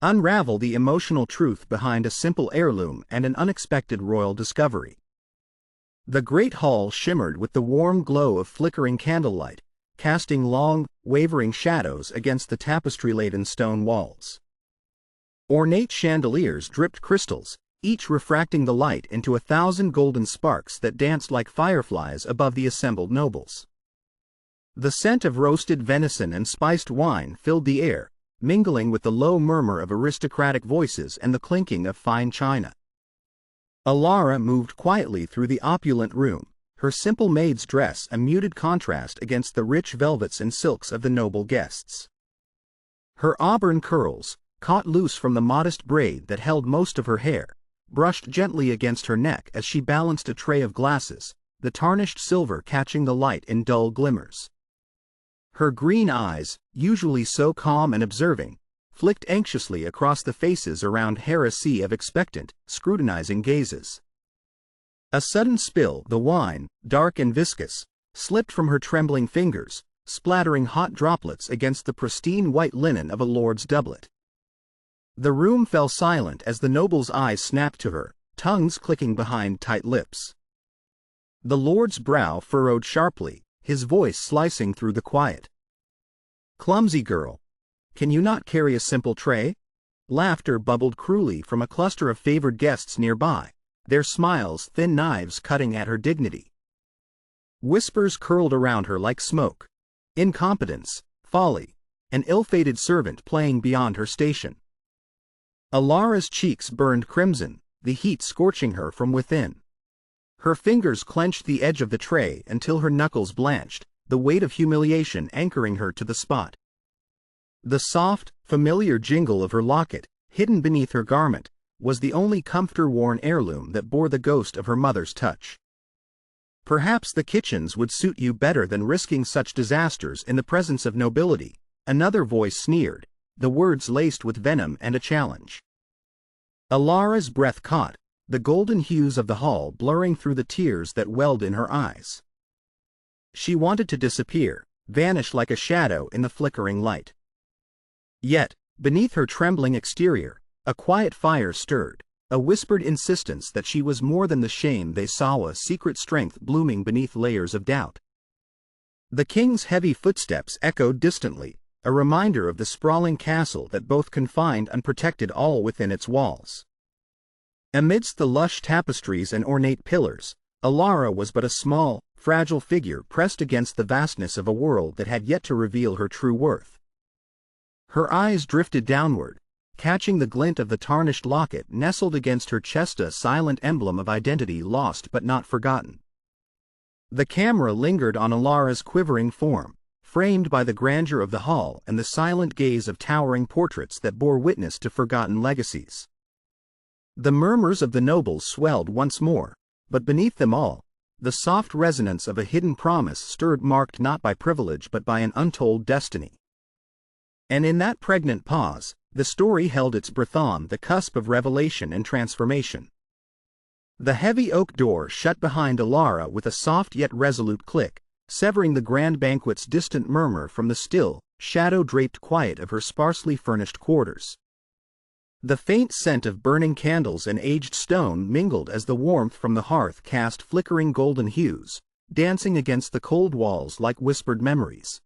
Unravel the emotional truth behind a simple heirloom and an unexpected royal discovery. The great hall shimmered with the warm glow of flickering candlelight, casting long, wavering shadows against the tapestry-laden stone walls. Ornate chandeliers dripped crystals, each refracting the light into 1,000 golden sparks that danced like fireflies above the assembled nobles. The scent of roasted venison and spiced wine filled the air, mingling with the low murmur of aristocratic voices and the clinking of fine china. Alara moved quietly through the opulent room, her simple maid's dress a muted contrast against the rich velvets and silks of the noble guests. Her auburn curls, caught loose from the modest braid that held most of her hair, brushed gently against her neck as she balanced a tray of glasses, the tarnished silver catching the light in dull glimmers. Her green eyes, usually so calm and observing, flicked anxiously across the faces around her a sea of expectant, scrutinizing gazes. A sudden spill, the wine, dark and viscous, slipped from her trembling fingers, splattering hot droplets against the pristine white linen of a lord's doublet. The room fell silent as the noble's eyes snapped to her, tongues clicking behind tight lips. The lord's brow furrowed sharply, his voice slicing through the quiet. "Clumsy girl! Can you not carry a simple tray?" Laughter bubbled cruelly from a cluster of favored guests nearby, their smiles thin knives cutting at her dignity. Whispers curled around her like smoke. Incompetence, folly, an ill-fated servant playing beyond her station. Alara's cheeks burned crimson, the heat scorching her from within. Her fingers clenched the edge of the tray until her knuckles blanched, the weight of humiliation anchoring her to the spot. The soft, familiar jingle of her locket, hidden beneath her garment, was the only comforter-worn heirloom that bore the ghost of her mother's touch. "Perhaps the kitchens would suit you better than risking such disasters in the presence of nobility," another voice sneered, the words laced with venom and a challenge. Alara's breath caught, the golden hues of the hall blurring through the tears that welled in her eyes. She wanted to disappear, vanish like a shadow in the flickering light. Yet, beneath her trembling exterior, a quiet fire stirred, a whispered insistence that she was more than the shame they saw, a secret strength blooming beneath layers of doubt. The king's heavy footsteps echoed distantly, a reminder of the sprawling castle that both confined and protected all within its walls. Amidst the lush tapestries and ornate pillars, Alara was but a small, fragile figure pressed against the vastness of a world that had yet to reveal her true worth. Her eyes drifted downward, catching the glint of the tarnished locket nestled against her chest, a silent emblem of identity lost but not forgotten. The camera lingered on Alara's quivering form, framed by the grandeur of the hall and the silent gaze of towering portraits that bore witness to forgotten legacies. The murmurs of the nobles swelled once more, but beneath them all, the soft resonance of a hidden promise stirred, marked not by privilege but by an untold destiny. And in that pregnant pause, the story held its breath, on the cusp of revelation and transformation. The heavy oak door shut behind Alara with a soft yet resolute click, severing the grand banquet's distant murmur from the still, shadow-draped quiet of her sparsely furnished quarters. The faint scent of burning candles and aged stone mingled as the warmth from the hearth cast flickering golden hues, dancing against the cold walls like whispered memories.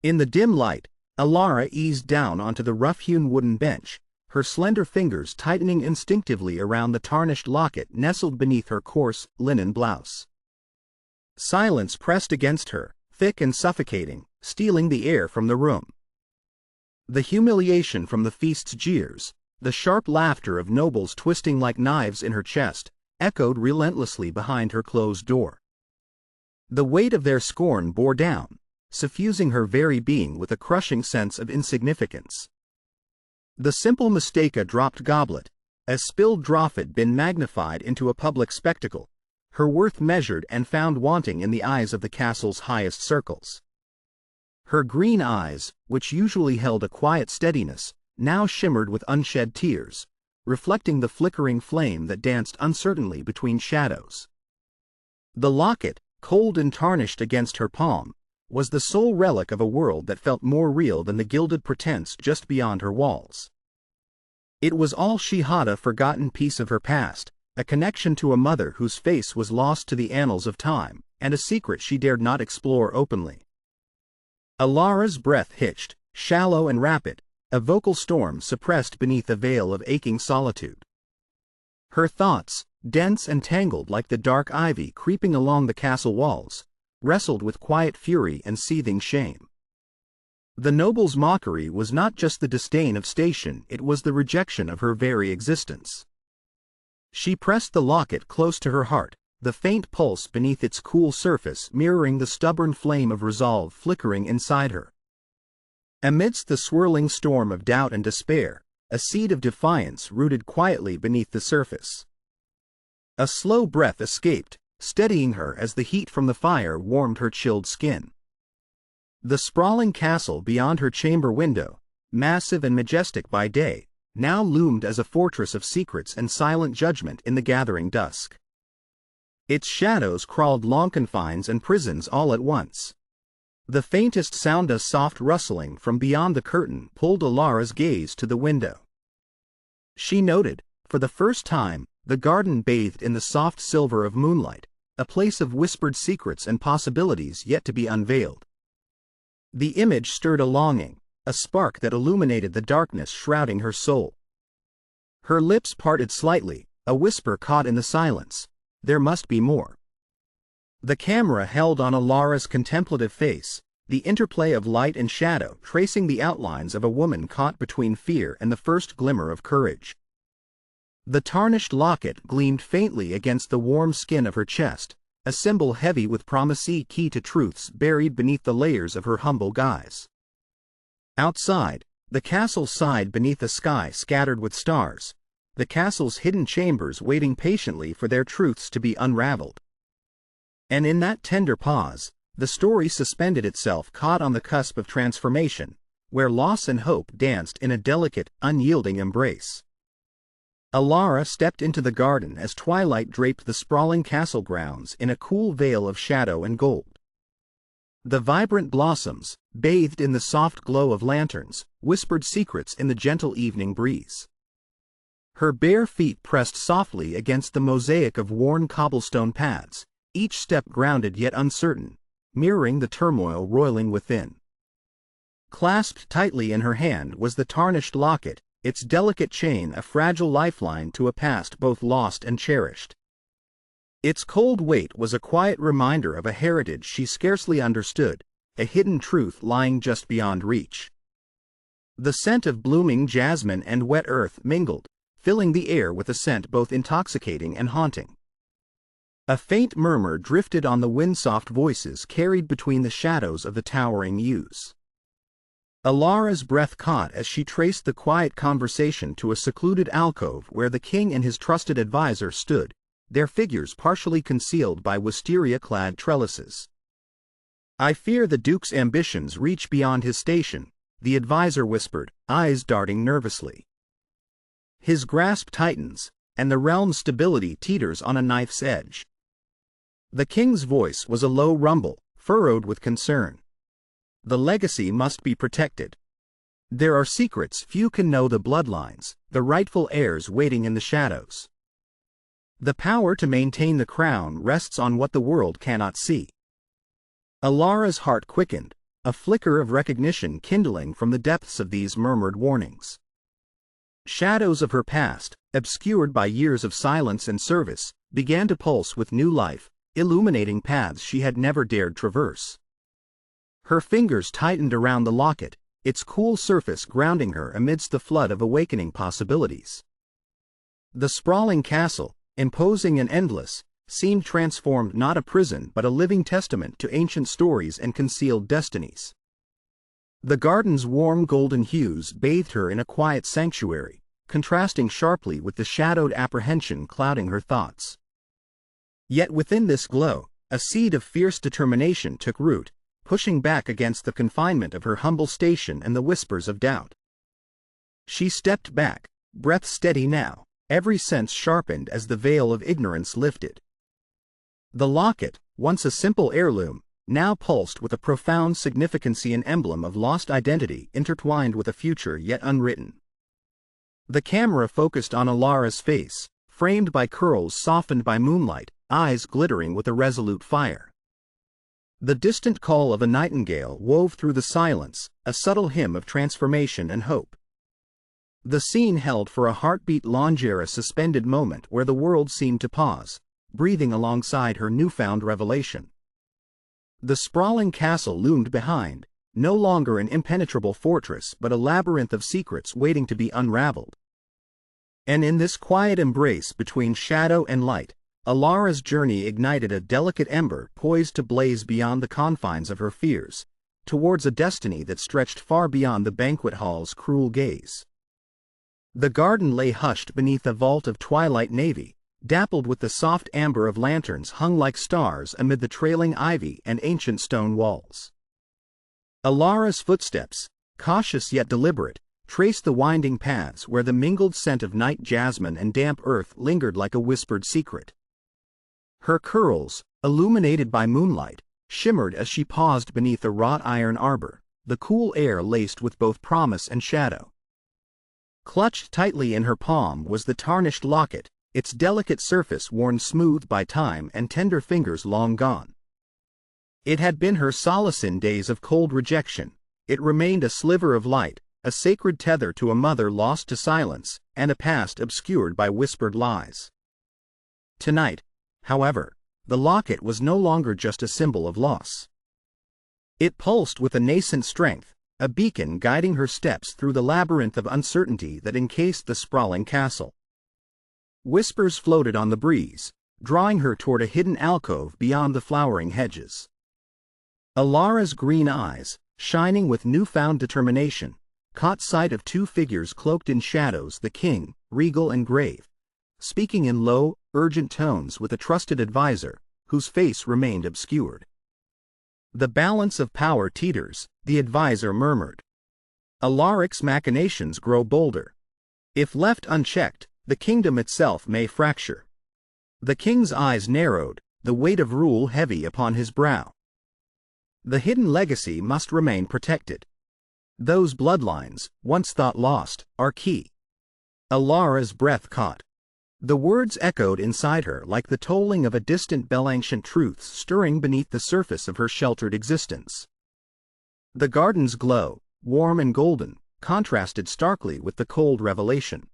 In the dim light, Alara eased down onto the rough-hewn wooden bench, her slender fingers tightening instinctively around the tarnished locket nestled beneath her coarse, linen blouse. Silence pressed against her, thick and suffocating, stealing the air from the room. The humiliation from the feast's jeers, the sharp laughter of nobles twisting like knives in her chest, echoed relentlessly behind her closed door. The weight of their scorn bore down, suffusing her very being with a crushing sense of insignificance. The simple mistake, a dropped goblet, a spilled draught, had been magnified into a public spectacle, her worth measured and found wanting in the eyes of the castle's highest circles. Her green eyes, which usually held a quiet steadiness, now shimmered with unshed tears, reflecting the flickering flame that danced uncertainly between shadows. The locket, cold and tarnished against her palm, was the sole relic of a world that felt more real than the gilded pretense just beyond her walls. It was all she had, a forgotten piece of her past, a connection to a mother whose face was lost to the annals of time, and a secret she dared not explore openly. Alara's breath hitched, shallow and rapid, a vocal storm suppressed beneath a veil of aching solitude. Her thoughts, dense and tangled like the dark ivy creeping along the castle walls, wrestled with quiet fury and seething shame. The noble's mockery was not just the disdain of station, it was the rejection of her very existence. She pressed the locket close to her heart, the faint pulse beneath its cool surface mirroring the stubborn flame of resolve flickering inside her. Amidst the swirling storm of doubt and despair, a seed of defiance rooted quietly beneath the surface. A slow breath escaped, steadying her as the heat from the fire warmed her chilled skin. The sprawling castle beyond her chamber window, massive and majestic by day, now loomed as a fortress of secrets and silent judgment in the gathering dusk. Its shadows crawled long confines and prisons all at once. The faintest sound, a soft rustling from beyond the curtain, pulled Alara's gaze to the window. She noted, for the first time, the garden bathed in the soft silver of moonlight, a place of whispered secrets and possibilities yet to be unveiled. The image stirred a longing, a spark that illuminated the darkness shrouding her soul. Her lips parted slightly, a whisper caught in the silence. There must be more. The camera held on Alara's contemplative face, the interplay of light and shadow tracing the outlines of a woman caught between fear and the first glimmer of courage. The tarnished locket gleamed faintly against the warm skin of her chest, a symbol heavy with promising key to truths buried beneath the layers of her humble guise. Outside, the castle sighed beneath a sky scattered with stars, the castle's hidden chambers waiting patiently for their truths to be unraveled. And in that tender pause, the story suspended itself, caught on the cusp of transformation, where loss and hope danced in a delicate, unyielding embrace. Alara stepped into the garden as twilight draped the sprawling castle grounds in a cool veil of shadow and gold. The vibrant blossoms, bathed in the soft glow of lanterns, whispered secrets in the gentle evening breeze. Her bare feet pressed softly against the mosaic of worn cobblestone paths, each step grounded yet uncertain, mirroring the turmoil roiling within. Clasped tightly in her hand was the tarnished locket, its delicate chain a fragile lifeline to a past both lost and cherished. Its cold weight was a quiet reminder of a heritage she scarcely understood, a hidden truth lying just beyond reach. The scent of blooming jasmine and wet earth mingled, filling the air with a scent both intoxicating and haunting. A faint murmur drifted on the wind-soft voices carried between the shadows of the towering yews. Alara's breath caught as she traced the quiet conversation to a secluded alcove where the king and his trusted advisor stood, their figures partially concealed by wisteria-clad trellises. "I fear the Duke's ambitions reach beyond his station," the advisor whispered, eyes darting nervously. His grasp tightens, and the realm's stability teeters on a knife's edge. The king's voice was a low rumble, furrowed with concern. The legacy must be protected. There are secrets few can know, the bloodlines, the rightful heirs waiting in the shadows. The power to maintain the crown rests on what the world cannot see. Alara's heart quickened, a flicker of recognition kindling from the depths of these murmured warnings. Shadows of her past, obscured by years of silence and service, began to pulse with new life, illuminating paths she had never dared traverse. Her fingers tightened around the locket, its cool surface grounding her amidst the flood of awakening possibilities. The sprawling castle, imposing and endless, seemed transformed, not a prison but a living testament to ancient stories and concealed destinies. The garden's warm golden hues bathed her in a quiet sanctuary, contrasting sharply with the shadowed apprehension clouding her thoughts. Yet within this glow, a seed of fierce determination took root, pushing back against the confinement of her humble station and the whispers of doubt. She stepped back, breath steady now, every sense sharpened as the veil of ignorance lifted. The locket, once a simple heirloom, now pulsed with a profound significance, an emblem of lost identity intertwined with a future yet unwritten. The camera focused on Alara's face, framed by curls softened by moonlight, eyes glittering with a resolute fire. The distant call of a nightingale wove through the silence, a subtle hymn of transformation and hope. The scene held for a heartbeat longer, a suspended moment where the world seemed to pause, breathing alongside her newfound revelation. The sprawling castle loomed behind, no longer an impenetrable fortress but a labyrinth of secrets waiting to be unraveled. And in this quiet embrace between shadow and light, Alara's journey ignited a delicate ember poised to blaze beyond the confines of her fears, towards a destiny that stretched far beyond the banquet hall's cruel gaze. The garden lay hushed beneath a vault of twilight navy, dappled with the soft amber of lanterns hung like stars amid the trailing ivy and ancient stone walls. Alara's footsteps, cautious yet deliberate, traced the winding paths where the mingled scent of night jasmine and damp earth lingered like a whispered secret. Her curls, illuminated by moonlight, shimmered as she paused beneath a wrought iron arbor, the cool air laced with both promise and shadow. Clutched tightly in her palm was the tarnished locket, its delicate surface worn smooth by time and tender fingers long gone. It had been her solace in days of cold rejection. It remained a sliver of light, a sacred tether to a mother lost to silence, and a past obscured by whispered lies. Tonight, however, the locket was no longer just a symbol of loss. It pulsed with a nascent strength, a beacon guiding her steps through the labyrinth of uncertainty that encased the sprawling castle. Whispers floated on the breeze, drawing her toward a hidden alcove beyond the flowering hedges. Alara's green eyes, shining with newfound determination, caught sight of two figures cloaked in shadows, the king, regal and grave, speaking in low, urgent tones with a trusted advisor, whose face remained obscured. "The balance of power teeters," the advisor murmured. "Alaric's machinations grow bolder. If left unchecked, the kingdom itself may fracture." The king's eyes narrowed, the weight of rule heavy upon his brow. The hidden legacy must remain protected. Those bloodlines, once thought lost, are key. Alara's breath caught. The words echoed inside her like the tolling of a distant bell, ancient truths stirring beneath the surface of her sheltered existence. The garden's glow, warm and golden, contrasted starkly with the cold revelation.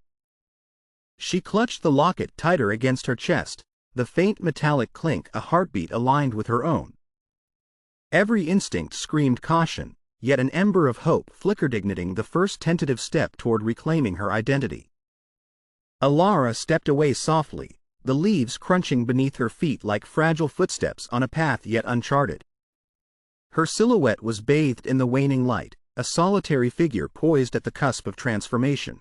She clutched the locket tighter against her chest, the faint metallic clink a heartbeat aligned with her own. Every instinct screamed caution, yet an ember of hope flickered, igniting the first tentative step toward reclaiming her identity. Alara stepped away softly, the leaves crunching beneath her feet like fragile footsteps on a path yet uncharted. Her silhouette was bathed in the waning light, a solitary figure poised at the cusp of transformation.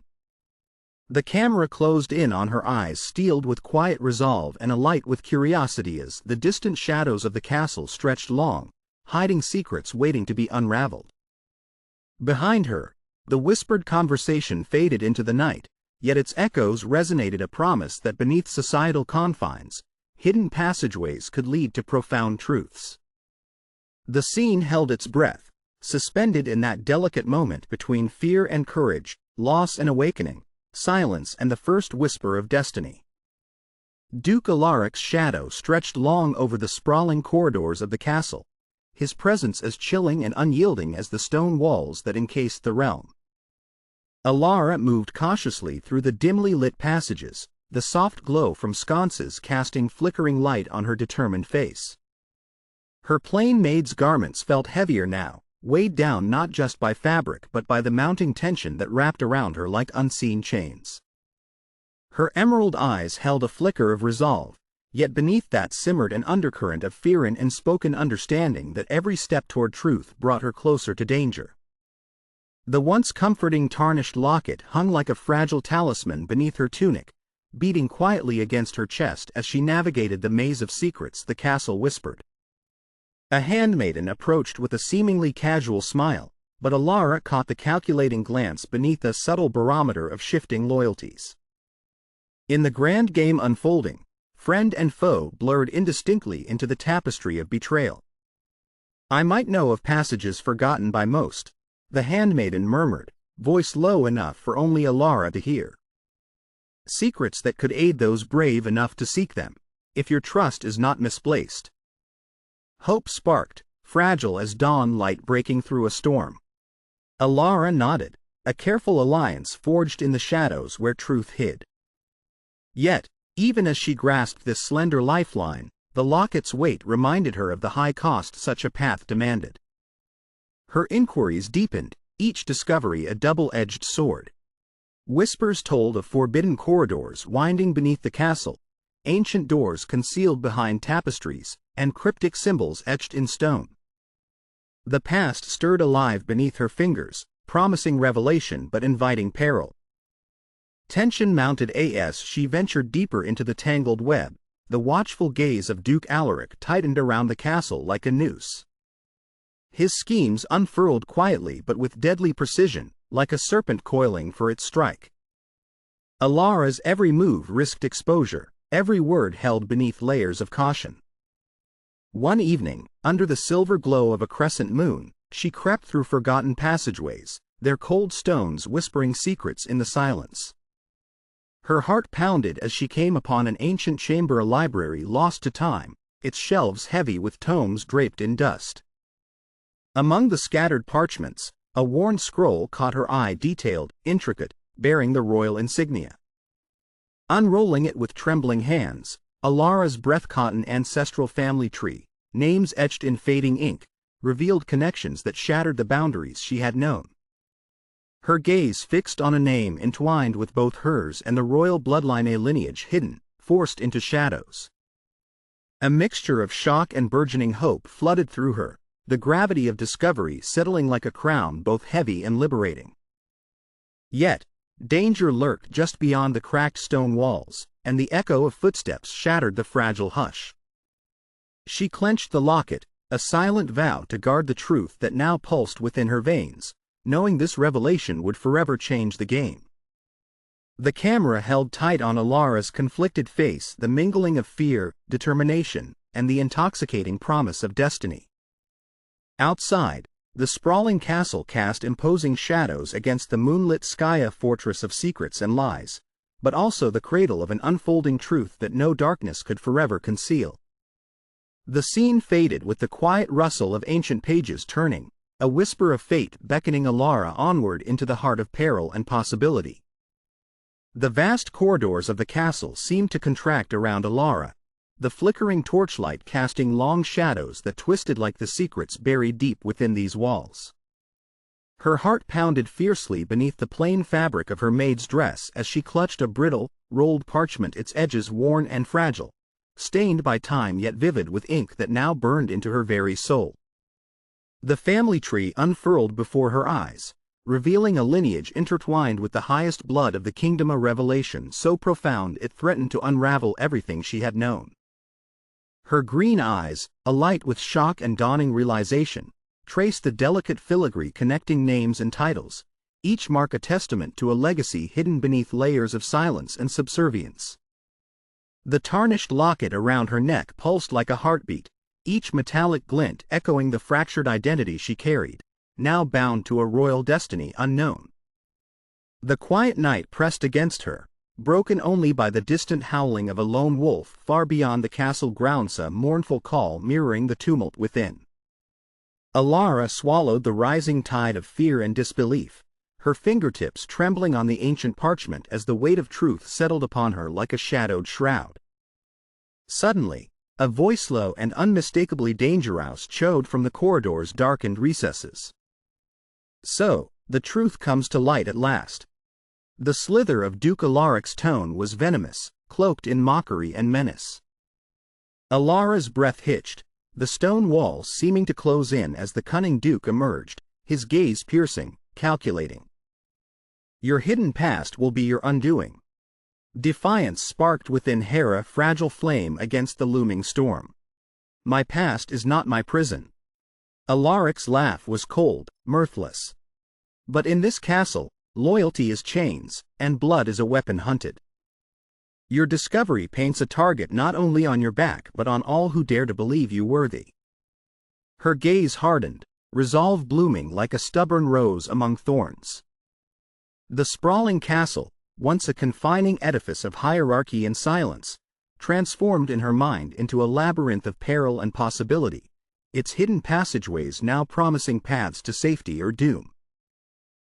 The camera closed in on her eyes, steeled with quiet resolve and alight with curiosity as the distant shadows of the castle stretched long, hiding secrets waiting to be unraveled. Behind her, the whispered conversation faded into the night, yet its echoes resonated, a promise that beneath societal confines, hidden passageways could lead to profound truths. The scene held its breath, suspended in that delicate moment between fear and courage, loss and awakening, silence and the first whisper of destiny. Duke Alaric's shadow stretched long over the sprawling corridors of the castle, his presence as chilling and unyielding as the stone walls that encased the realm. Alara moved cautiously through the dimly lit passages, the soft glow from sconces casting flickering light on her determined face. Her plain maid's garments felt heavier now, weighed down not just by fabric but by the mounting tension that wrapped around her like unseen chains. Her emerald eyes held a flicker of resolve, yet beneath that simmered an undercurrent of fear and unspoken understanding that every step toward truth brought her closer to danger. The once comforting tarnished locket hung like a fragile talisman beneath her tunic, beating quietly against her chest as she navigated the maze of secrets the castle whispered. A handmaiden approached with a seemingly casual smile, but Alara caught the calculating glance beneath a subtle barometer of shifting loyalties. In the grand game unfolding, friend and foe blurred indistinctly into the tapestry of betrayal. "I might know of passages forgotten by most," the handmaiden murmured, voice low enough for only Alara to hear. Secrets that could aid those brave enough to seek them, if your trust is not misplaced. Hope sparked, fragile as dawn light breaking through a storm. Alara nodded, a careful alliance forged in the shadows where truth hid. Yet, even as she grasped this slender lifeline, the locket's weight reminded her of the high cost such a path demanded. Her inquiries deepened, each discovery a double-edged sword. Whispers told of forbidden corridors winding beneath the castle, ancient doors concealed behind tapestries, and cryptic symbols etched in stone. The past stirred alive beneath her fingers, promising revelation but inviting peril. Tension mounted as she ventured deeper into the tangled web. The watchful gaze of Duke Alaric tightened around the castle like a noose. His schemes unfurled quietly but with deadly precision, like a serpent coiling for its strike. Alara's every move risked exposure, every word held beneath layers of caution. One evening, under the silver glow of a crescent moon, she crept through forgotten passageways, their cold stones whispering secrets in the silence. Her heart pounded as she came upon an ancient chamber library lost to time, its shelves heavy with tomes draped in dust. Among the scattered parchments, a worn scroll caught her eye, detailed, intricate, bearing the royal insignia. Unrolling it with trembling hands, Alara's breath-caught ancestral family tree, names etched in fading ink, revealed connections that shattered the boundaries she had known. Her gaze fixed on a name entwined with both hers and the royal bloodline, a lineage hidden, forced into shadows. A mixture of shock and burgeoning hope flooded through her, the gravity of discovery settling like a crown, both heavy and liberating. Yet, danger lurked just beyond the cracked stone walls, and the echo of footsteps shattered the fragile hush. She clenched the locket, a silent vow to guard the truth that now pulsed within her veins, knowing this revelation would forever change the game. The camera held tight on Alara's conflicted face, the mingling of fear, determination, and the intoxicating promise of destiny. Outside, the sprawling castle cast imposing shadows against the moonlit sky, a fortress of secrets and lies, but also the cradle of an unfolding truth that no darkness could forever conceal. The scene faded with the quiet rustle of ancient pages turning, a whisper of fate beckoning Alara onward into the heart of peril and possibility. The vast corridors of the castle seemed to contract around Alara, the flickering torchlight casting long shadows that twisted like the secrets buried deep within these walls. Her heart pounded fiercely beneath the plain fabric of her maid's dress as she clutched a brittle, rolled parchment, its edges worn and fragile, stained by time yet vivid with ink that now burned into her very soul. The family tree unfurled before her eyes, revealing a lineage intertwined with the highest blood of the kingdom, a revelation so profound it threatened to unravel everything she had known. Her green eyes, alight with shock and dawning realization, traced the delicate filigree connecting names and titles, each mark a testament to a legacy hidden beneath layers of silence and subservience. The tarnished locket around her neck pulsed like a heartbeat, each metallic glint echoing the fractured identity she carried, now bound to a royal destiny unknown. The quiet night pressed against her, broken only by the distant howling of a lone wolf far beyond the castle grounds, a mournful call mirroring the tumult within. Alara swallowed the rising tide of fear and disbelief, her fingertips trembling on the ancient parchment as the weight of truth settled upon her like a shadowed shroud. Suddenly, a voice low and unmistakably dangerous chode from the corridor's darkened recesses. So, the truth comes to light at last. The slither of Duke Alaric's tone was venomous, cloaked in mockery and menace. Alara's breath hitched, the stone walls seeming to close in as the cunning Duke emerged, his gaze piercing, calculating. Your hidden past will be your undoing. Defiance sparked within Hera, fragile flame against the looming storm. My past is not my prison. Alaric's laugh was cold, mirthless. But in this castle, loyalty is chains, and blood is a weapon hunted. Your discovery paints a target not only on your back but on all who dare to believe you worthy. Her gaze hardened, resolve blooming like a stubborn rose among thorns. The sprawling castle, once a confining edifice of hierarchy and silence, transformed in her mind into a labyrinth of peril and possibility, its hidden passageways now promising paths to safety or doom.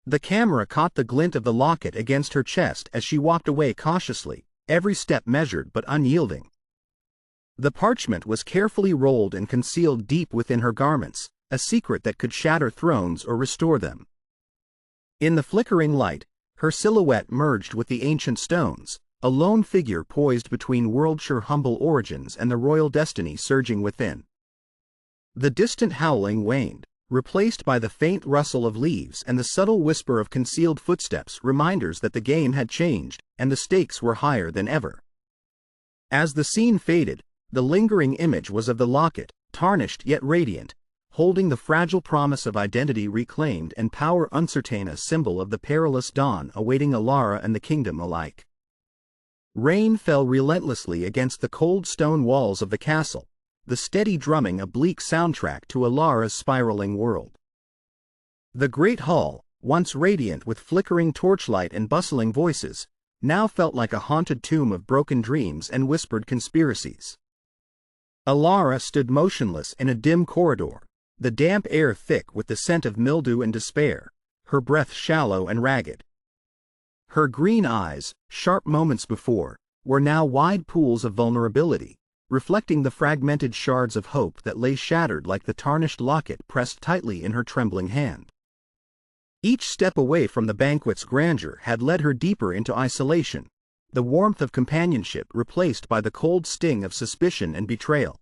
The camera caught the glint of the locket against her chest as she walked away cautiously, every step measured but unyielding. The parchment was carefully rolled and concealed deep within her garments, a secret that could shatter thrones or restore them. In the flickering light, her silhouette merged with the ancient stones, a lone figure poised between world's humble origins and the royal destiny surging within. The distant howling waned, replaced by the faint rustle of leaves and the subtle whisper of concealed footsteps, reminders that the game had changed and the stakes were higher than ever. As the scene faded, the lingering image was of the locket, tarnished yet radiant, holding the fragile promise of identity reclaimed and power uncertain, a symbol of the perilous dawn awaiting Alara and the kingdom alike. Rain fell relentlessly against the cold stone walls of the castle, the steady drumming a bleak soundtrack to Alara's spiraling world. The great hall, once radiant with flickering torchlight and bustling voices, now felt like a haunted tomb of broken dreams and whispered conspiracies. Alara stood motionless in a dim corridor, the damp air thick with the scent of mildew and despair, her breath shallow and ragged. Her green eyes, sharp moments before, were now wide pools of vulnerability, reflecting the fragmented shards of hope that lay shattered like the tarnished locket pressed tightly in her trembling hand. Each step away from the banquet's grandeur had led her deeper into isolation, the warmth of companionship replaced by the cold sting of suspicion and betrayal.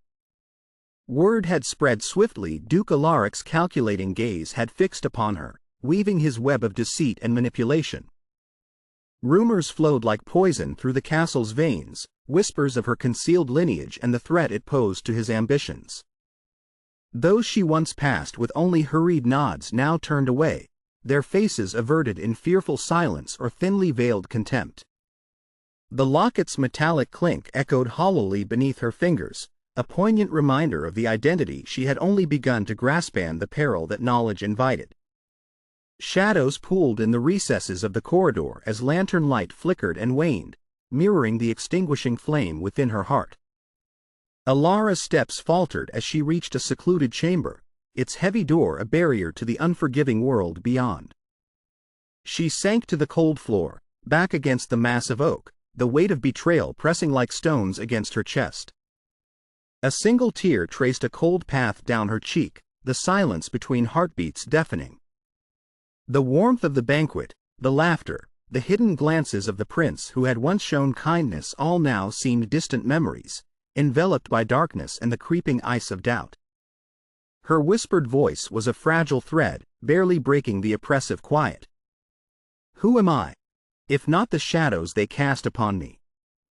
Word had spread swiftly. Duke Alaric's calculating gaze had fixed upon her, weaving his web of deceit and manipulation. Rumors flowed like poison through the castle's veins, whispers of her concealed lineage and the threat it posed to his ambitions. Those she once passed with only hurried nods now turned away, their faces averted in fearful silence or thinly veiled contempt. The locket's metallic clink echoed hollowly beneath her fingers, a poignant reminder of the identity she had only begun to grasp and the peril that knowledge invited. Shadows pooled in the recesses of the corridor as lantern light flickered and waned, mirroring the extinguishing flame within her heart. Alara's steps faltered as she reached a secluded chamber, its heavy door a barrier to the unforgiving world beyond. She sank to the cold floor, back against the massive oak, the weight of betrayal pressing like stones against her chest. A single tear traced a cold path down her cheek, the silence between heartbeats deafening. The warmth of the banquet, the laughter, the hidden glances of the prince who had once shown kindness all now seemed distant memories, enveloped by darkness and the creeping ice of doubt. Her whispered voice was a fragile thread, barely breaking the oppressive quiet. Who am I, if not the shadows they cast upon me?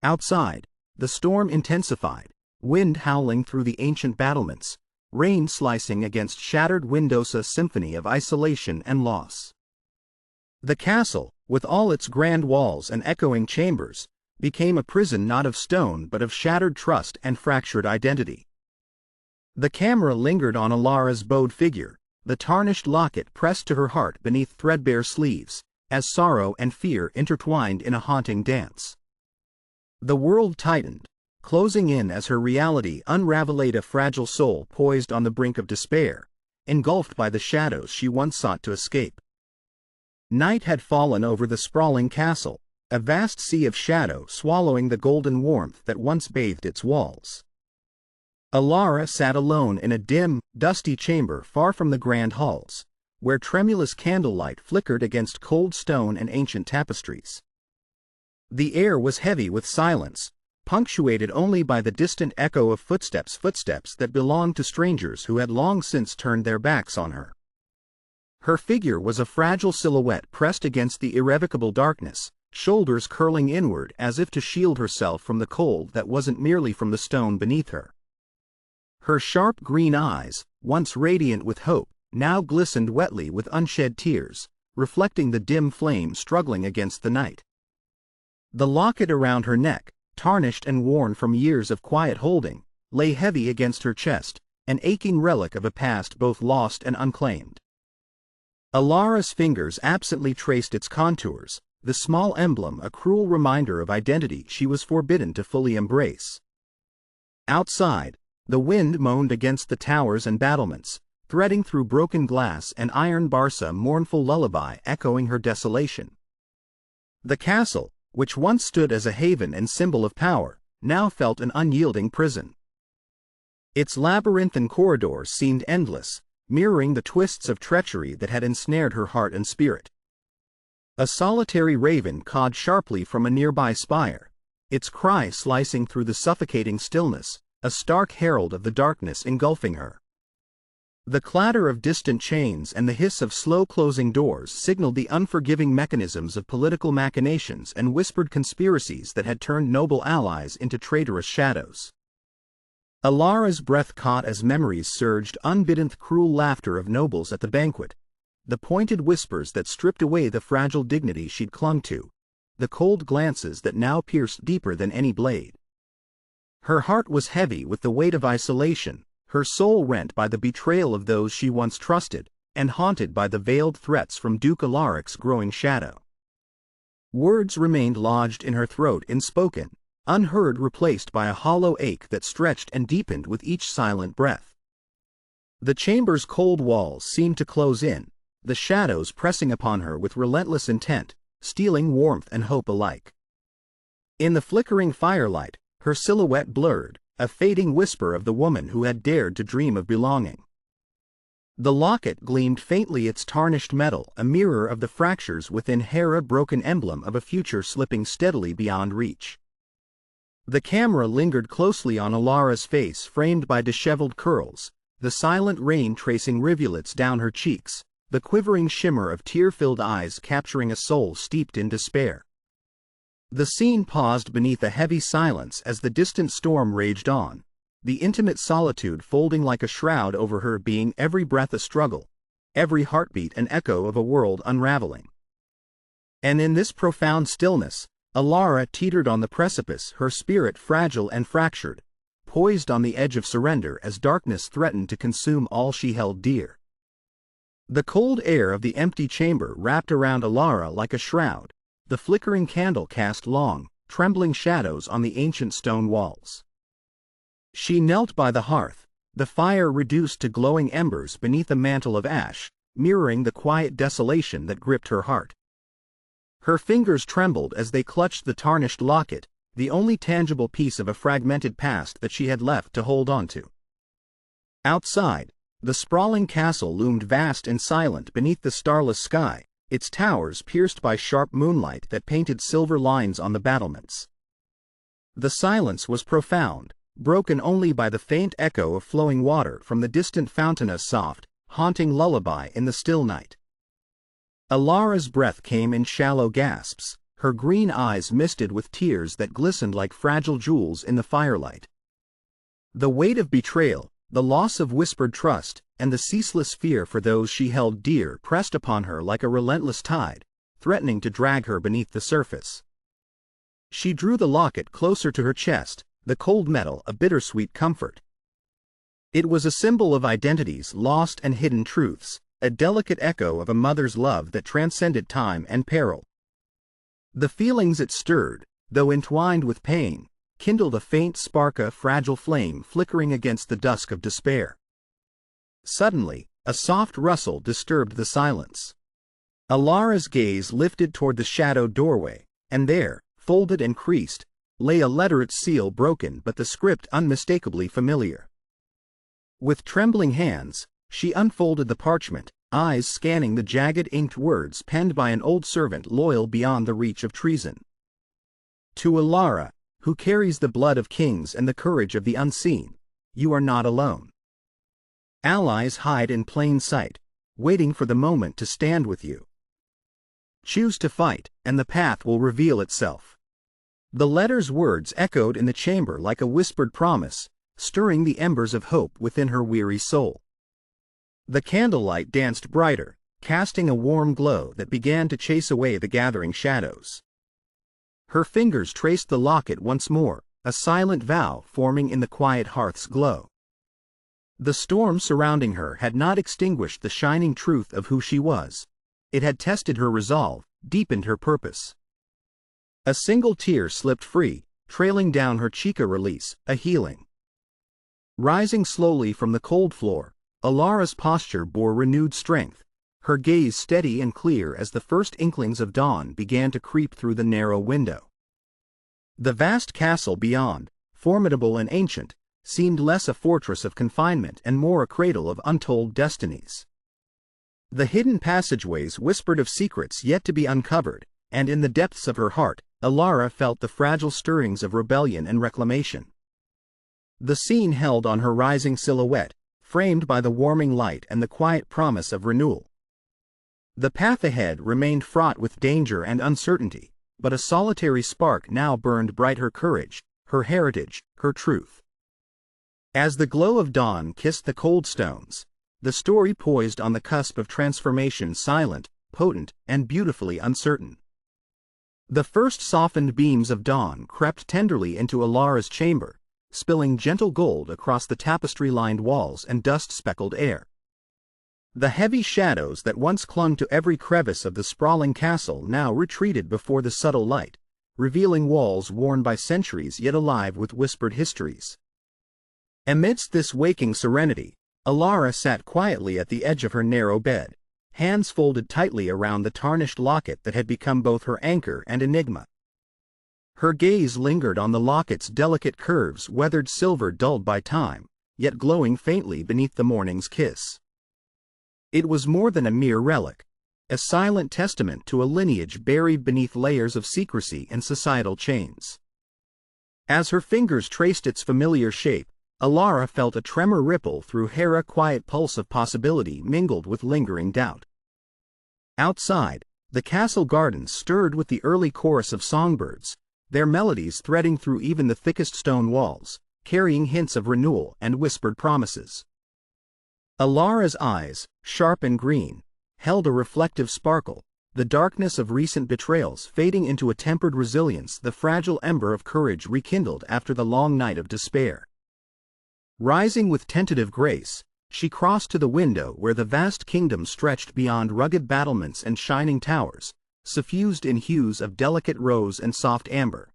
Outside, the storm intensified, wind howling through the ancient battlements, rain slicing against shattered windows, a symphony of isolation and loss. The castle, with all its grand walls and echoing chambers, became a prison not of stone but of shattered trust and fractured identity. The camera lingered on Alara's bowed figure, the tarnished locket pressed to her heart beneath threadbare sleeves, as sorrow and fear intertwined in a haunting dance. The world tightened, closing in as her reality unraveled, a fragile soul poised on the brink of despair, engulfed by the shadows she once sought to escape. Night had fallen over the sprawling castle, a vast sea of shadow swallowing the golden warmth that once bathed its walls. Alara sat alone in a dim, dusty chamber far from the grand halls, where tremulous candlelight flickered against cold stone and ancient tapestries. The air was heavy with silence, punctuated only by the distant echo of footsteps that belonged to strangers who had long since turned their backs on her. Her figure was a fragile silhouette pressed against the irrevocable darkness, shoulders curling inward as if to shield herself from the cold that wasn't merely from the stone beneath her. Her sharp green eyes, once radiant with hope, now glistened wetly with unshed tears, reflecting the dim flame struggling against the night. The locket around her neck, tarnished and worn from years of quiet holding, lay heavy against her chest, an aching relic of a past both lost and unclaimed. Alara's fingers absently traced its contours, the small emblem a cruel reminder of identity she was forbidden to fully embrace. Outside, the wind moaned against the towers and battlements, threading through broken glass and iron bars a mournful lullaby echoing her desolation. The castle, which once stood as a haven and symbol of power, now felt an unyielding prison. Its labyrinthine corridors seemed endless, mirroring the twists of treachery that had ensnared her heart and spirit. A solitary raven cawed sharply from a nearby spire, its cry slicing through the suffocating stillness, a stark herald of the darkness engulfing her. The clatter of distant chains and the hiss of slow-closing doors signaled the unforgiving mechanisms of political machinations and whispered conspiracies that had turned noble allies into traitorous shadows. Alara's breath caught as memories surged, unbidden cruel laughter of nobles at the banquet, the pointed whispers that stripped away the fragile dignity she'd clung to, the cold glances that now pierced deeper than any blade. Her heart was heavy with the weight of isolation, her soul rent by the betrayal of those she once trusted, and haunted by the veiled threats from Duke Alaric's growing shadow. Words remained lodged in her throat unspoken, unheard, replaced by a hollow ache that stretched and deepened with each silent breath. The chamber's cold walls seemed to close in, the shadows pressing upon her with relentless intent, stealing warmth and hope alike. In the flickering firelight, her silhouette blurred, a fading whisper of the woman who had dared to dream of belonging. The locket gleamed faintly, its tarnished metal a mirror of the fractures within her, a broken emblem of a future slipping steadily beyond reach. The camera lingered closely on Alara's face, framed by disheveled curls, the silent rain tracing rivulets down her cheeks, the quivering shimmer of tear-filled eyes capturing a soul steeped in despair. The scene paused beneath a heavy silence as the distant storm raged on, the intimate solitude folding like a shroud over her being, every breath a struggle, every heartbeat an echo of a world unraveling. And in this profound stillness, Alara teetered on the precipice, her spirit fragile and fractured, poised on the edge of surrender as darkness threatened to consume all she held dear. The cold air of the empty chamber wrapped around Alara like a shroud, the flickering candle cast long, trembling shadows on the ancient stone walls. She knelt by the hearth, the fire reduced to glowing embers beneath a mantle of ash, mirroring the quiet desolation that gripped her heart. Her fingers trembled as they clutched the tarnished locket, the only tangible piece of a fragmented past that she had left to hold on to. Outside, the sprawling castle loomed vast and silent beneath the starless sky, its towers pierced by sharp moonlight that painted silver lines on the battlements. The silence was profound, broken only by the faint echo of flowing water from the distant fountain, a soft, haunting lullaby in the still night. Alara's breath came in shallow gasps, her green eyes misted with tears that glistened like fragile jewels in the firelight. The weight of betrayal, the loss of whispered trust, and the ceaseless fear for those she held dear pressed upon her like a relentless tide, threatening to drag her beneath the surface. She drew the locket closer to her chest, the cold metal a bittersweet comfort. It was a symbol of identities lost and hidden truths, a delicate echo of a mother's love that transcended time and peril. The feelings it stirred, though entwined with pain, kindled a faint spark, a fragile flame flickering against the dusk of despair. Suddenly, a soft rustle disturbed the silence. Alara's gaze lifted toward the shadowed doorway, and there, folded and creased, lay a letter, its seal broken but the script unmistakably familiar. With trembling hands, she unfolded the parchment, eyes scanning the jagged inked words penned by an old servant loyal beyond the reach of treason. To Alara, who carries the blood of kings and the courage of the unseen, you are not alone. Allies hide in plain sight, waiting for the moment to stand with you. Choose to fight, and the path will reveal itself. The letter's words echoed in the chamber like a whispered promise, stirring the embers of hope within her weary soul. The candlelight danced brighter, casting a warm glow that began to chase away the gathering shadows. Her fingers traced the locket once more, a silent vow forming in the quiet hearth's glow. The storm surrounding her had not extinguished the shining truth of who she was. It had tested her resolve, deepened her purpose. A single tear slipped free, trailing down her cheek, a release, a healing. Rising slowly from the cold floor, Alara's posture bore renewed strength, her gaze steady and clear as the first inklings of dawn began to creep through the narrow window. The vast castle beyond, formidable and ancient, seemed less a fortress of confinement and more a cradle of untold destinies. The hidden passageways whispered of secrets yet to be uncovered, and in the depths of her heart, Alara felt the fragile stirrings of rebellion and reclamation. The scene held on her rising silhouette, framed by the warming light and the quiet promise of renewal. The path ahead remained fraught with danger and uncertainty, but a solitary spark now burned bright: her courage, her heritage, her truth. As the glow of dawn kissed the cold stones, the story poised on the cusp of transformation, silent, potent, and beautifully uncertain. The first softened beams of dawn crept tenderly into Alara's chamber, spilling gentle gold across the tapestry-lined walls and dust-speckled air. The heavy shadows that once clung to every crevice of the sprawling castle now retreated before the subtle light, revealing walls worn by centuries yet alive with whispered histories. Amidst this waking serenity, Alara sat quietly at the edge of her narrow bed, hands folded tightly around the tarnished locket that had become both her anchor and enigma. Her gaze lingered on the locket's delicate curves, weathered silver dulled by time, yet glowing faintly beneath the morning's kiss. It was more than a mere relic, a silent testament to a lineage buried beneath layers of secrecy and societal chains. As her fingers traced its familiar shape, Alara felt a tremor ripple through her, a quiet pulse of possibility mingled with lingering doubt. Outside, the castle gardens stirred with the early chorus of songbirds, their melodies threading through even the thickest stone walls, carrying hints of renewal and whispered promises. Alara's eyes, sharp and green, held a reflective sparkle, the darkness of recent betrayals fading into a tempered resilience, the fragile ember of courage rekindled after the long night of despair. Rising with tentative grace, she crossed to the window where the vast kingdom stretched beyond rugged battlements and shining towers, suffused in hues of delicate rose and soft amber.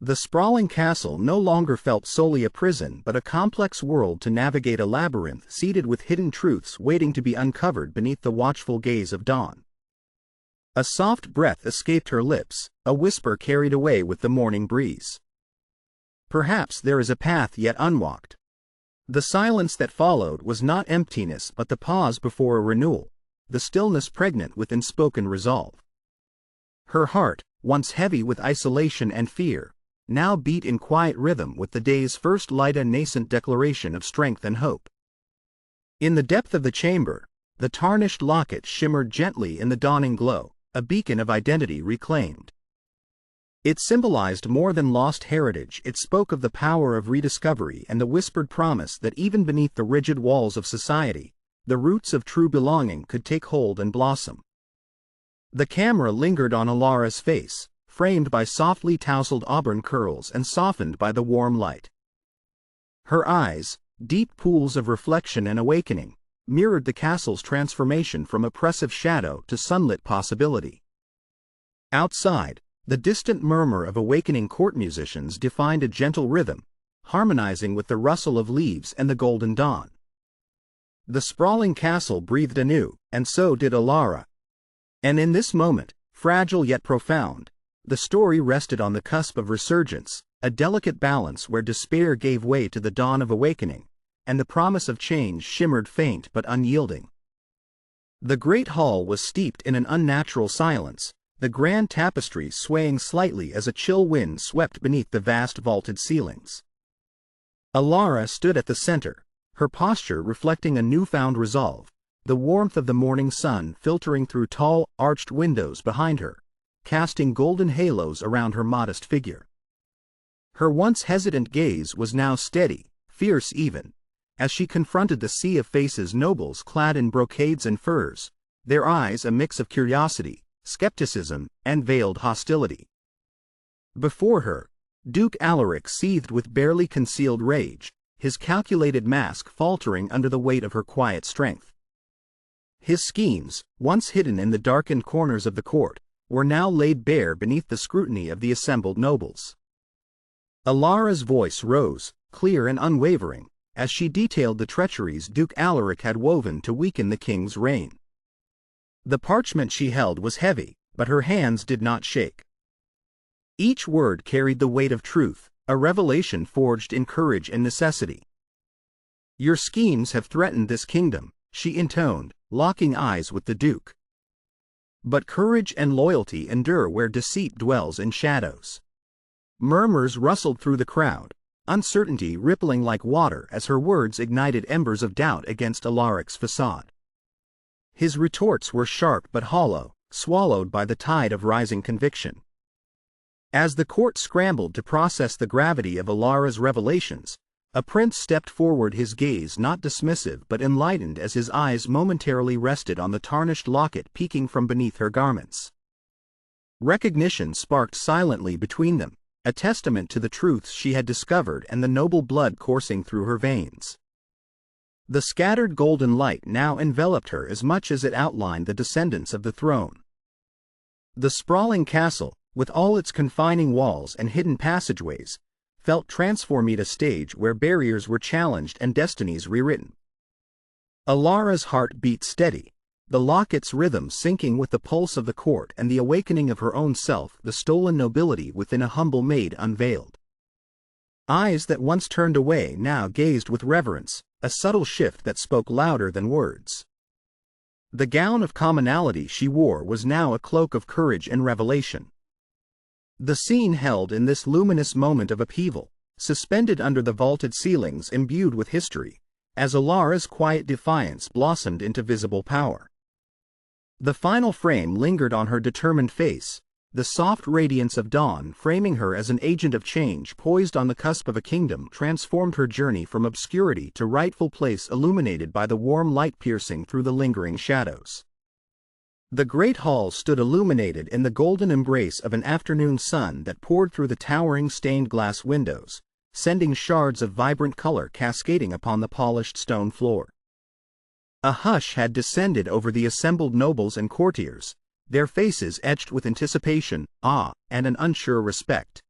The sprawling castle no longer felt solely a prison but a complex world to navigate, a labyrinth seeded with hidden truths waiting to be uncovered beneath the watchful gaze of dawn. A soft breath escaped her lips, a whisper carried away with the morning breeze. Perhaps there is a path yet unwalked. The silence that followed was not emptiness but the pause before a renewal, the stillness pregnant with unspoken resolve. Her heart, once heavy with isolation and fear, now beat in quiet rhythm with the day's first light, a nascent declaration of strength and hope. In the depth of the chamber, the tarnished locket shimmered gently in the dawning glow, a beacon of identity reclaimed. It symbolized more than lost heritage, it spoke of the power of rediscovery and the whispered promise that even beneath the rigid walls of society, the roots of true belonging could take hold and blossom. The camera lingered on Alara's face, framed by softly tousled auburn curls and softened by the warm light. Her eyes, deep pools of reflection and awakening, mirrored the castle's transformation from oppressive shadow to sunlit possibility. Outside, the distant murmur of awakening court musicians defined a gentle rhythm, harmonizing with the rustle of leaves and the golden dawn. The sprawling castle breathed anew, and so did Alara. And in this moment, fragile yet profound, the story rested on the cusp of resurgence, a delicate balance where despair gave way to the dawn of awakening, and the promise of change shimmered faint but unyielding. The great hall was steeped in an unnatural silence, the grand tapestries swaying slightly as a chill wind swept beneath the vast vaulted ceilings. Alara stood at the center, her posture reflecting a newfound resolve, the warmth of the morning sun filtering through tall, arched windows behind her, casting golden halos around her modest figure. Her once hesitant gaze was now steady, fierce even, as she confronted the sea of faces, nobles clad in brocades and furs, their eyes a mix of curiosity, skepticism, and veiled hostility. Before her, Duke Alaric seethed with barely concealed rage, his calculated mask faltering under the weight of her quiet strength. His schemes, once hidden in the darkened corners of the court, were now laid bare beneath the scrutiny of the assembled nobles. Alara's voice rose, clear and unwavering, as she detailed the treacheries Duke Alaric had woven to weaken the king's reign. The parchment she held was heavy, but her hands did not shake. Each word carried the weight of truth, a revelation forged in courage and necessity. "Your schemes have threatened this kingdom," she intoned, locking eyes with the duke. "But courage and loyalty endure where deceit dwells in shadows." Murmurs rustled through the crowd, uncertainty rippling like water as her words ignited embers of doubt against Alaric's facade. His retorts were sharp but hollow, swallowed by the tide of rising conviction. As the court scrambled to process the gravity of Alara's revelations, a prince stepped forward, his gaze not dismissive but enlightened as his eyes momentarily rested on the tarnished locket peeking from beneath her garments. Recognition sparked silently between them, a testament to the truths she had discovered and the noble blood coursing through her veins. The scattered golden light now enveloped her as much as it outlined the descendants of the throne. The sprawling castle, with all its confining walls and hidden passageways, felt transformed, a stage where barriers were challenged and destinies rewritten. Alara's heart beat steady, the locket's rhythm syncing with the pulse of the court and the awakening of her own self, the stolen nobility within a humble maid unveiled. Eyes that once turned away now gazed with reverence, a subtle shift that spoke louder than words. The gown of commonality she wore was now a cloak of courage and revelation. The scene held in this luminous moment of upheaval, suspended under the vaulted ceilings imbued with history, as Alara's quiet defiance blossomed into visible power. The final frame lingered on her determined face, the soft radiance of dawn framing her as an agent of change poised on the cusp of a kingdom transformed her journey from obscurity to rightful place, illuminated by the warm light piercing through the lingering shadows. The great hall stood illuminated in the golden embrace of an afternoon sun that poured through the towering stained glass windows, sending shards of vibrant color cascading upon the polished stone floor. A hush had descended over the assembled nobles and courtiers, their faces etched with anticipation, awe, and an unsure respect.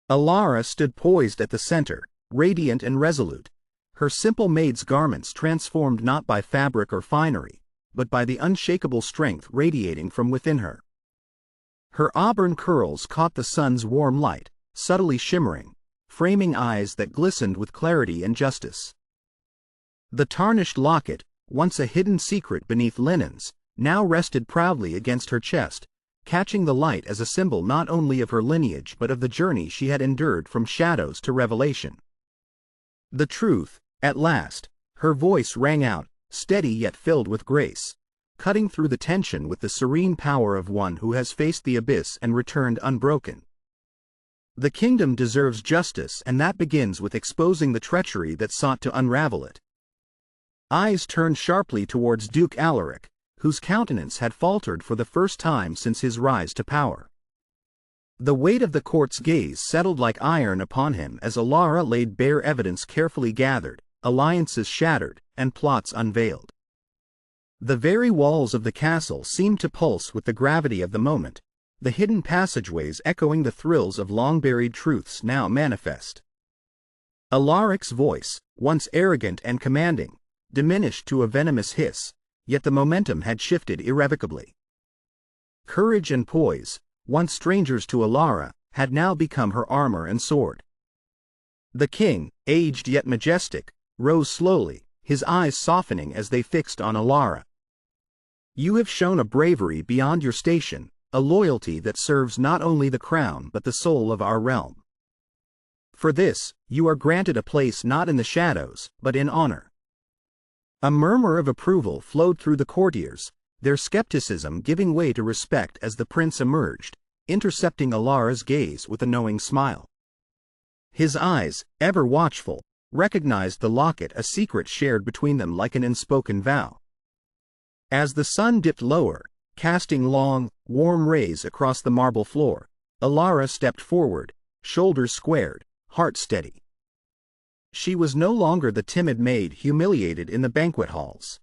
Alara stood poised at the center, radiant and resolute, her simple maid's garments transformed not by fabric or finery, but by the unshakable strength radiating from within her. Her auburn curls caught the sun's warm light, subtly shimmering, framing eyes that glistened with clarity and justice. The tarnished locket, once a hidden secret beneath linens, now rested proudly against her chest, catching the light as a symbol not only of her lineage but of the journey she had endured from shadows to revelation. The truth, at last, her voice rang out, steady yet filled with grace, cutting through the tension with the serene power of one who has faced the abyss and returned unbroken. The kingdom deserves justice, and that begins with exposing the treachery that sought to unravel it. Eyes turned sharply towards Duke Alaric, whose countenance had faltered for the first time since his rise to power. The weight of the court's gaze settled like iron upon him as Alara laid bare evidence carefully gathered, alliances shattered, and plots unveiled. The very walls of the castle seemed to pulse with the gravity of the moment, the hidden passageways echoing the thrills of long-buried truths now manifest. Alaric's voice, once arrogant and commanding, diminished to a venomous hiss, yet the momentum had shifted irrevocably. Courage and poise, once strangers to Alara, had now become her armor and sword. The king, aged yet majestic, rose slowly, his eyes softening as they fixed on Alara. "You have shown a bravery beyond your station, a loyalty that serves not only the crown but the soul of our realm. For this, you are granted a place not in the shadows, but in honor." A murmur of approval flowed through the courtiers, their skepticism giving way to respect as the prince emerged, intercepting Alara's gaze with a knowing smile. His eyes, ever watchful, recognized the locket, a secret shared between them like an unspoken vow. As the sun dipped lower, casting long, warm rays across the marble floor, Alara stepped forward, shoulders squared, heart steady. She was no longer the timid maid humiliated in the banquet halls.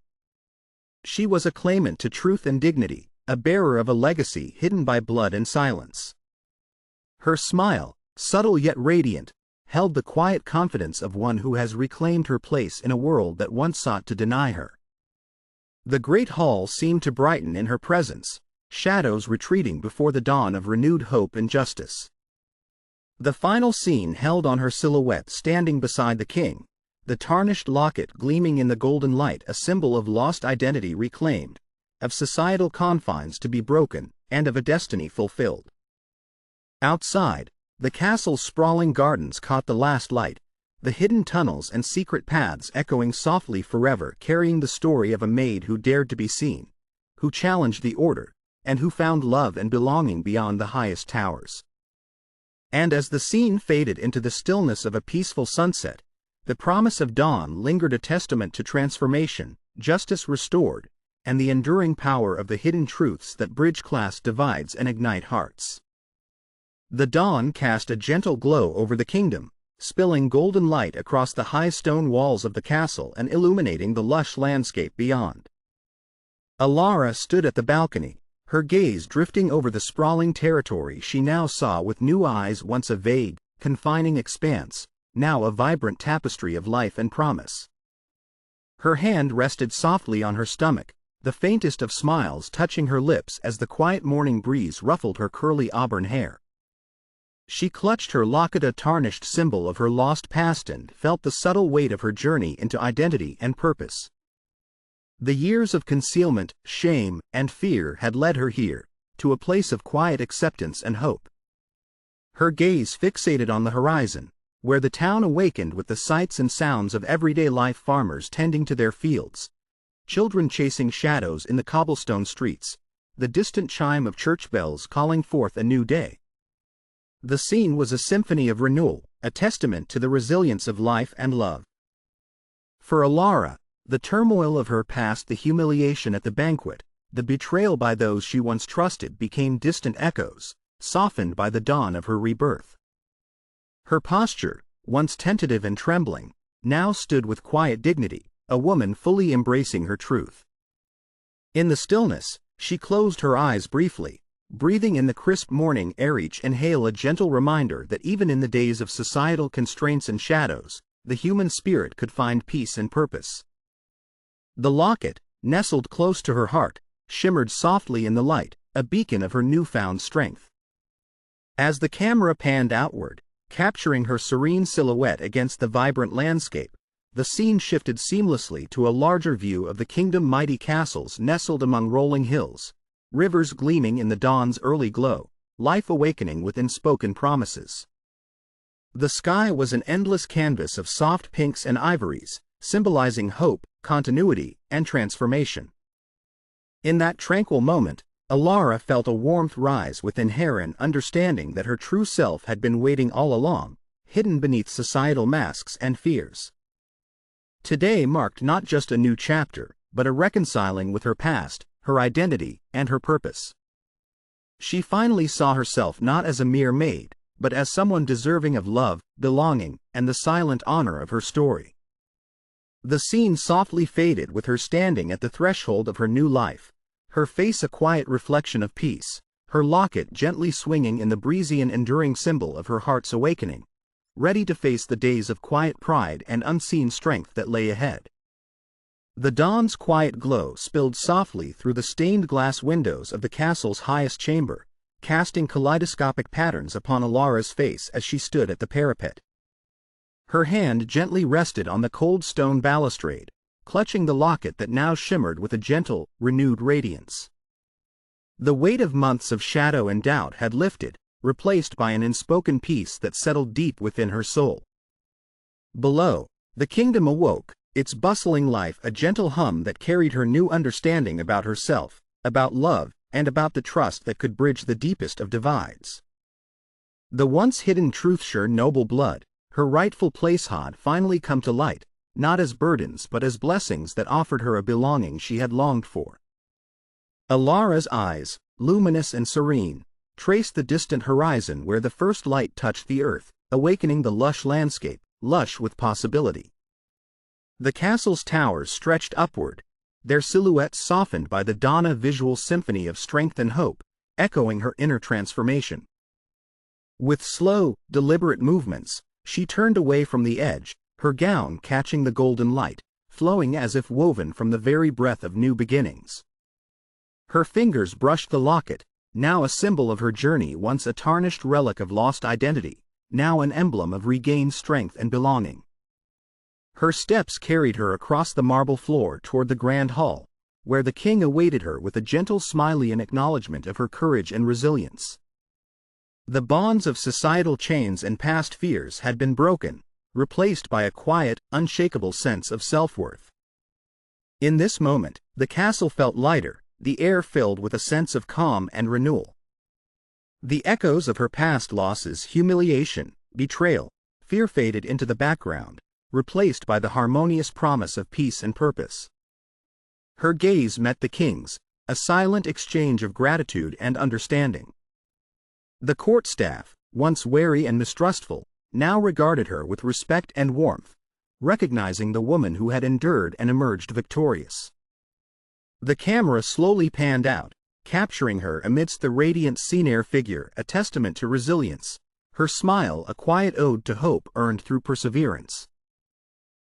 She was a claimant to truth and dignity, a bearer of a legacy hidden by blood and silence. Her smile, subtle yet radiant, held the quiet confidence of one who has reclaimed her place in a world that once sought to deny her. The great hall seemed to brighten in her presence, shadows retreating before the dawn of renewed hope and justice. The final scene held on her silhouette standing beside the king, the tarnished locket gleaming in the golden light, a symbol of lost identity reclaimed, of societal confines to be broken, and of a destiny fulfilled. Outside, the castle's sprawling gardens caught the last light, the hidden tunnels and secret paths echoing softly forever, carrying the story of a maid who dared to be seen, who challenged the order, and who found love and belonging beyond the highest towers. And as the scene faded into the stillness of a peaceful sunset, the promise of dawn lingered, a testament to transformation, justice restored, and the enduring power of the hidden truths that bridge class divides and ignite hearts. The dawn cast a gentle glow over the kingdom, spilling golden light across the high stone walls of the castle and illuminating the lush landscape beyond. Alara stood at the balcony, her gaze drifting over the sprawling territory she now saw with new eyes, once a vague, confining expanse, now a vibrant tapestry of life and promise. Her hand rested softly on her stomach, the faintest of smiles touching her lips as the quiet morning breeze ruffled her curly auburn hair. She clutched her locket, a tarnished symbol of her lost past, and felt the subtle weight of her journey into identity and purpose. The years of concealment, shame, and fear had led her here, to a place of quiet acceptance and hope. Her gaze fixated on the horizon, where the town awakened with the sights and sounds of everyday life, farmers tending to their fields, children chasing shadows in the cobblestone streets, the distant chime of church bells calling forth a new day. The scene was a symphony of renewal, a testament to the resilience of life and love. For Alara, the turmoil of her past, the humiliation at the banquet, the betrayal by those she once trusted became distant echoes, softened by the dawn of her rebirth. Her posture, once tentative and trembling, now stood with quiet dignity, a woman fully embracing her truth. In the stillness, she closed her eyes briefly, breathing in the crisp morning air, each inhale a gentle reminder that even in the days of societal constraints and shadows, the human spirit could find peace and purpose. The locket, nestled close to her heart, shimmered softly in the light, a beacon of her newfound strength. As the camera panned outward, capturing her serene silhouette against the vibrant landscape, the scene shifted seamlessly to a larger view of the kingdom's mighty castles nestled among rolling hills, rivers gleaming in the dawn's early glow, life awakening with unspoken promises. The sky was an endless canvas of soft pinks and ivories, symbolizing hope, continuity, and transformation. In that tranquil moment, Alara felt a warmth rise within her, an understanding that her true self had been waiting all along, hidden beneath societal masks and fears. Today marked not just a new chapter, but a reconciling with her past, her identity, and her purpose. She finally saw herself not as a mere maid, but as someone deserving of love, belonging, and the silent honor of her story. The scene softly faded with her standing at the threshold of her new life, her face a quiet reflection of peace, her locket gently swinging in the breezy, an enduring symbol of her heart's awakening, ready to face the days of quiet pride and unseen strength that lay ahead. The dawn's quiet glow spilled softly through the stained glass windows of the castle's highest chamber, casting kaleidoscopic patterns upon Alara's face as she stood at the parapet. Her hand gently rested on the cold stone balustrade, clutching the locket that now shimmered with a gentle, renewed radiance. The weight of months of shadow and doubt had lifted, replaced by an unspoken peace that settled deep within her soul. Below, the kingdom awoke, its bustling life a gentle hum that carried her new understanding about herself, about love, and about the trust that could bridge the deepest of divides. The once hidden truth-sure noble blood, her rightful place had finally come to light, not as burdens but as blessings that offered her a belonging she had longed for. Alara's eyes, luminous and serene, traced the distant horizon where the first light touched the earth, awakening the lush landscape, lush with possibility. The castle's towers stretched upward, their silhouettes softened by the Donna visual symphony of strength and hope, echoing her inner transformation. With slow, deliberate movements, she turned away from the edge, her gown catching the golden light, flowing as if woven from the very breath of new beginnings. Her fingers brushed the locket, now a symbol of her journey, once a tarnished relic of lost identity, now an emblem of regained strength and belonging. Her steps carried her across the marble floor toward the grand hall, where the king awaited her with a gentle smile in acknowledgement of her courage and resilience. The bonds of societal chains and past fears had been broken, replaced by a quiet, unshakable sense of self-worth. In this moment, the castle felt lighter, the air filled with a sense of calm and renewal. The echoes of her past losses, humiliation, betrayal, fear faded into the background, replaced by the harmonious promise of peace and purpose. Her gaze met the king's, a silent exchange of gratitude and understanding. The court staff, once wary and mistrustful, now regarded her with respect and warmth, recognizing the woman who had endured and emerged victorious. The camera slowly panned out, capturing her amidst the radiant senior figure, a testament to resilience, her smile a quiet ode to hope earned through perseverance.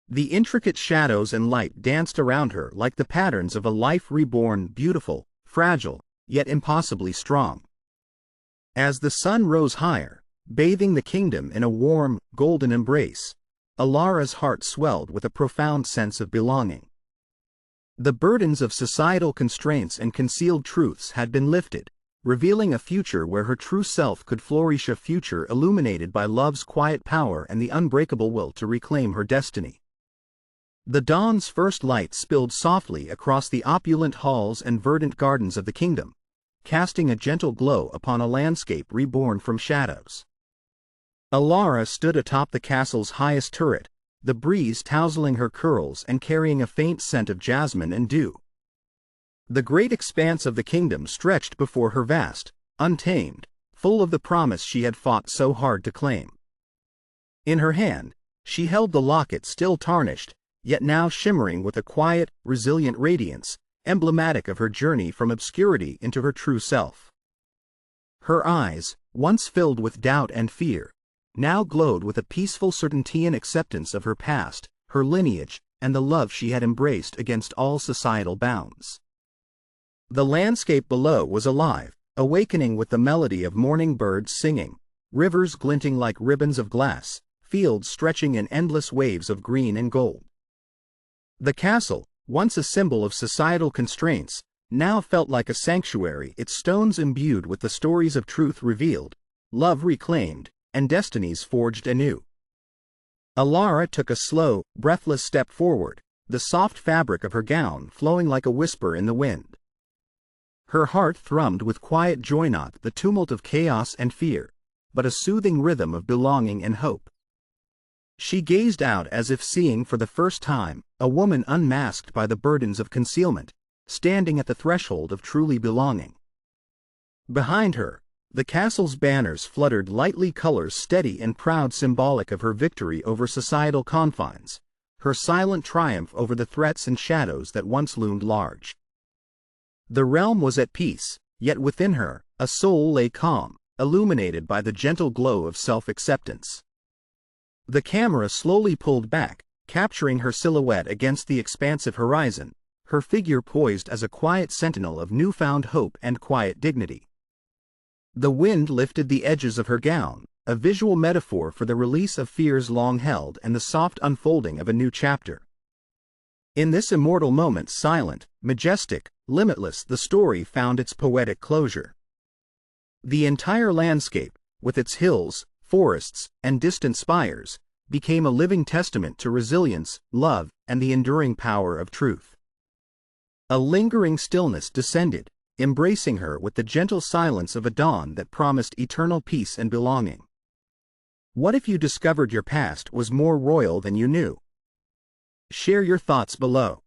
The intricate shadows and light danced around her like the patterns of a life reborn, beautiful, fragile, yet impossibly strong. As the sun rose higher, bathing the kingdom in a warm, golden embrace, Alara's heart swelled with a profound sense of belonging. The burdens of societal constraints and concealed truths had been lifted, revealing a future where her true self could flourish, a future illuminated by love's quiet power and the unbreakable will to reclaim her destiny. The dawn's first light spilled softly across the opulent halls and verdant gardens of the kingdom, casting a gentle glow upon a landscape reborn from shadows. Alara stood atop the castle's highest turret, the breeze tousling her curls and carrying a faint scent of jasmine and dew. The great expanse of the kingdom stretched before her, vast, untamed, full of the promise she had fought so hard to claim. In her hand, she held the locket, still tarnished, yet now shimmering with a quiet, resilient radiance, emblematic of her journey from obscurity into her true self. Her eyes, once filled with doubt and fear, now glowed with a peaceful certainty and acceptance of her past, her lineage, and the love she had embraced against all societal bounds. The landscape below was alive, awakening with the melody of morning birds singing, rivers glinting like ribbons of glass, fields stretching in endless waves of green and gold. The castle, once a symbol of societal constraints, now felt like a sanctuary, its stones imbued with the stories of truth revealed, love reclaimed, and destinies forged anew. Alara took a slow, breathless step forward, the soft fabric of her gown flowing like a whisper in the wind. Her heart thrummed with quiet joy, not the tumult of chaos and fear, but a soothing rhythm of belonging and hope. She gazed out as if seeing for the first time, a woman unmasked by the burdens of concealment, standing at the threshold of truly belonging. Behind her, the castle's banners fluttered lightly, colors steady and proud, symbolic of her victory over societal confines, her silent triumph over the threats and shadows that once loomed large. The realm was at peace, yet within her, a soul lay calm, illuminated by the gentle glow of self-acceptance. The camera slowly pulled back, capturing her silhouette against the expansive horizon, her figure poised as a quiet sentinel of newfound hope and quiet dignity. The wind lifted the edges of her gown, a visual metaphor for the release of fears long held and the soft unfolding of a new chapter. In this immortal moment, silent, majestic, limitless, the story found its poetic closure. The entire landscape, with its hills, forests, and distant spires, became a living testament to resilience, love, and the enduring power of truth. A lingering stillness descended, embracing her with the gentle silence of a dawn that promised eternal peace and belonging. What if you discovered your past was more royal than you knew? Share your thoughts below.